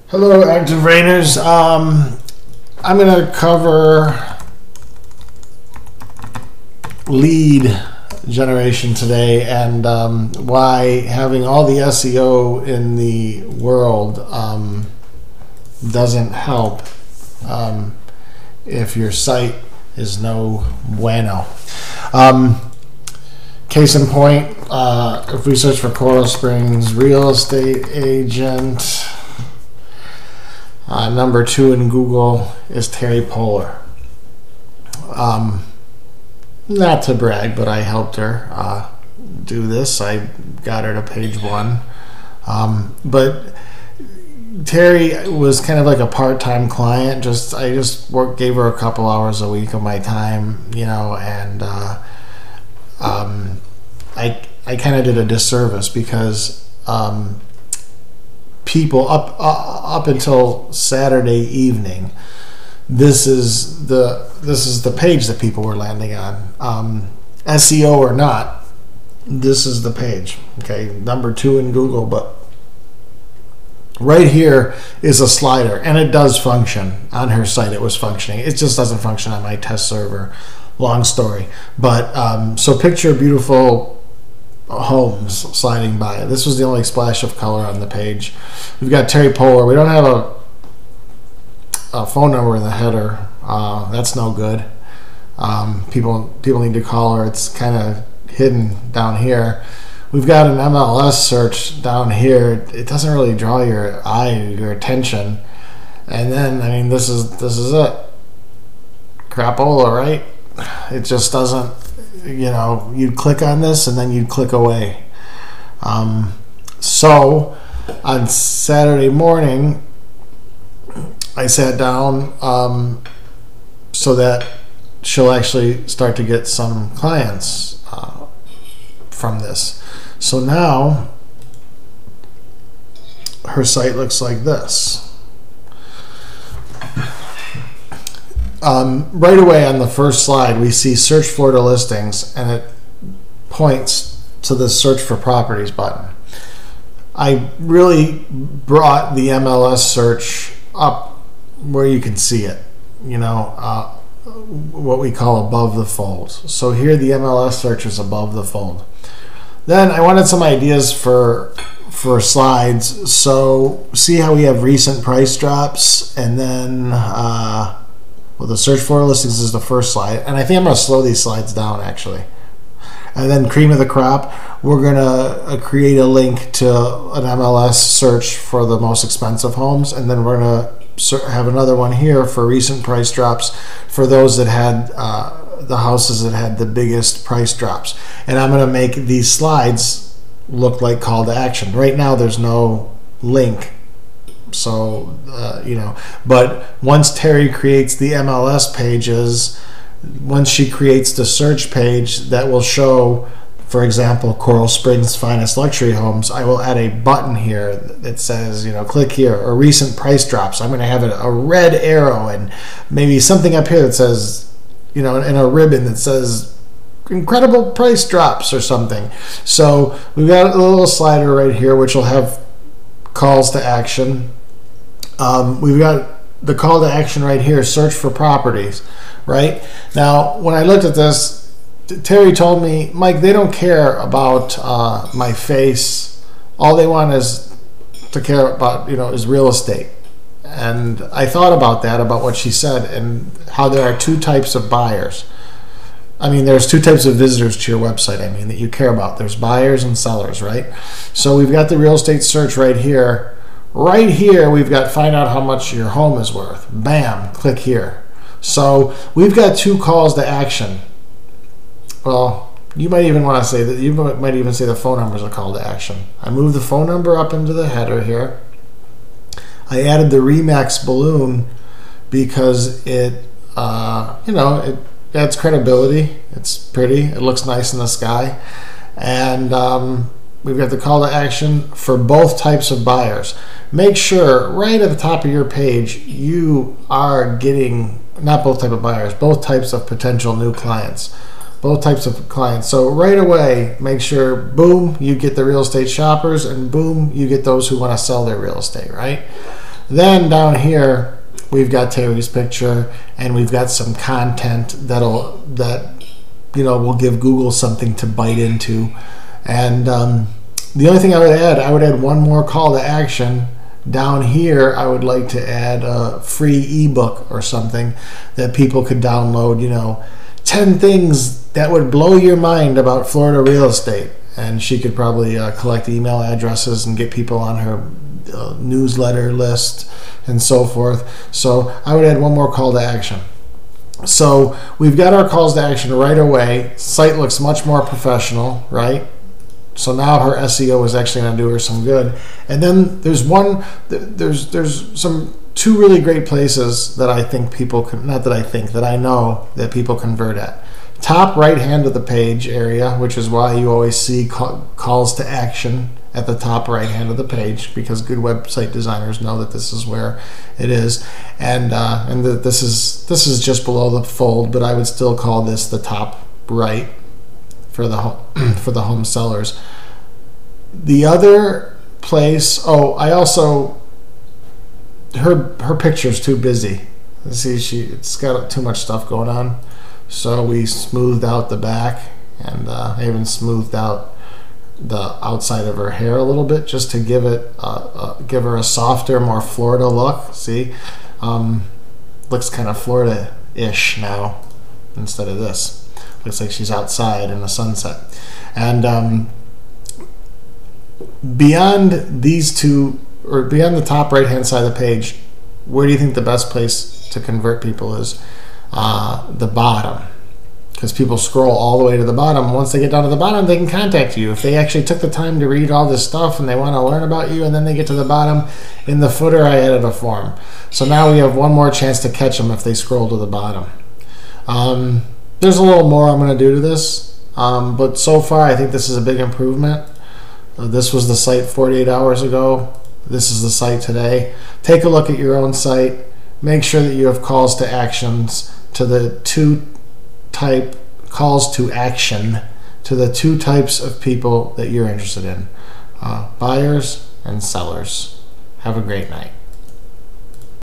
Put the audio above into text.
Hello, Active Rainers. I'm going to cover lead generation today and why having all the SEO in the world doesn't help if your site is no bueno. Case in point, if we search for Coral Springs real estate agent, number 2 in Google is Terry Poehler. Not to brag, but I helped her do this. I got her to page 1. But Terry was kind of like a part-time client. I just gave her a couple hours a week of my time, and I kind of did a disservice because people up until Saturday evening, this is the page that people were landing on, SEO or not. This is the page. Okay, number 2 in Google, but right here is a slider, and it does function on her site. It was functioning. It just doesn't function on my test server. Long story, but so picture beautiful homes sliding by. This was the only splash of color on the page. We've got Terry Poehler. We don't have a phone number in the header. That's no good. People need to call her. It's kind of hidden down here. We've got an MLS search down here. It doesn't really draw your attention. And then, I mean, this is it. Crapola, right? It just doesn't, you'd click on this and then you'd click away. So on Saturday morning, I sat down so that she'll actually start to get some clients from this. So now her site looks like this. Right away on the first slide, we see search Florida listings, and it points to the search for properties button. I really brought the MLS search up where you can see it, what we call above the fold. So here the MLS search is above the fold. Then I wanted some ideas for slides. So see how we have recent price drops, and then the search for listings is the first slide, and I think I'm going to slow these slides down actually. And then cream of the crop, we're going to create a link to an MLS search for the most expensive homes, and then we're going to have another one here for recent price drops for those that had the houses that had the biggest price drops. And I'm going to make these slides look like call to action. Right now there's no link. So, but once Terry creates the MLS pages, once she creates the search page that will show, for example, Coral Springs Finest Luxury Homes, I will add a button here that says, click here, or recent price drops. I'm going to have a red arrow and maybe something up here that says, in a ribbon that says incredible price drops or something. So we've got a little slider right here, which will have calls to action. We've got the call to action right here, search for properties, right? Now, when I looked at this, Terry told me, Mike, they don't care about my face. All they want is to care about, is real estate. And I thought about that, about what she said, and how there are 2 types of buyers. I mean, there's 2 types of visitors to your website, that you care about. There's buyers and sellers, right? So we've got the real estate search right here. Right here, we've got find out how much your home is worth. Bam, click here. So we've got 2 calls to action. Well, you might even want to say that, you might even say the phone number is a call to action. I moved the phone number up into the header here. I added the Remax balloon because it adds credibility. It's pretty. It looks nice in the sky. And we've got the call to action for both types of buyers. Make sure right at the top of your page you are getting, not both types of buyers, both types of potential new clients. Both types of clients. So right away, make sure, boom, you get the real estate shoppers, and boom, you get those who want to sell their real estate, right? Then down here, we've got Terry's picture, and we've got some content that will give Google something to bite into. And the only thing I would add one more call to action. Down here, I would like to add a free ebook or something that people could download, 10 things that would blow your mind about Florida real estate. And she could probably collect email addresses and get people on her newsletter list and so forth. So I would add one more call to action. So we've got our calls to action right away. Site looks much more professional, right? So now her SEO is actually going to do her some good. And then there's two really great places that I think people can, that I know that people convert at. Top right hand of the page area, which is why you always see calls to action at the top right hand of the page, because good website designers know that this is where it is, and this is just below the fold, but I would still call this the top right for the home sellers. The other place, her picture's too busy. See, it's got too much stuff going on, so we smoothed out the back, and I even smoothed out the outside of her hair a little bit, just to give her a softer, more Florida look. See, looks kind of Florida-ish now instead of this. Looks like she's outside in the sunset. And beyond these two, or beyond the top right-hand side of the page, where do you think the best place to convert people is? The bottom. Because people scroll all the way to the bottom. Once they get down to the bottom, they can contact you. If they actually took the time to read all this stuff and they want to learn about you, and then they get to the bottom, in the footer I added a form. So now we have one more chance to catch them if they scroll to the bottom. There's a little more I'm going to do to this, but so far I think this is a big improvement. This was the site 48 hours ago. This is the site today. Take a look at your own site. Make sure that you have calls to actions to the calls to action to the two types of people that you're interested in, buyers and sellers. Have a great night.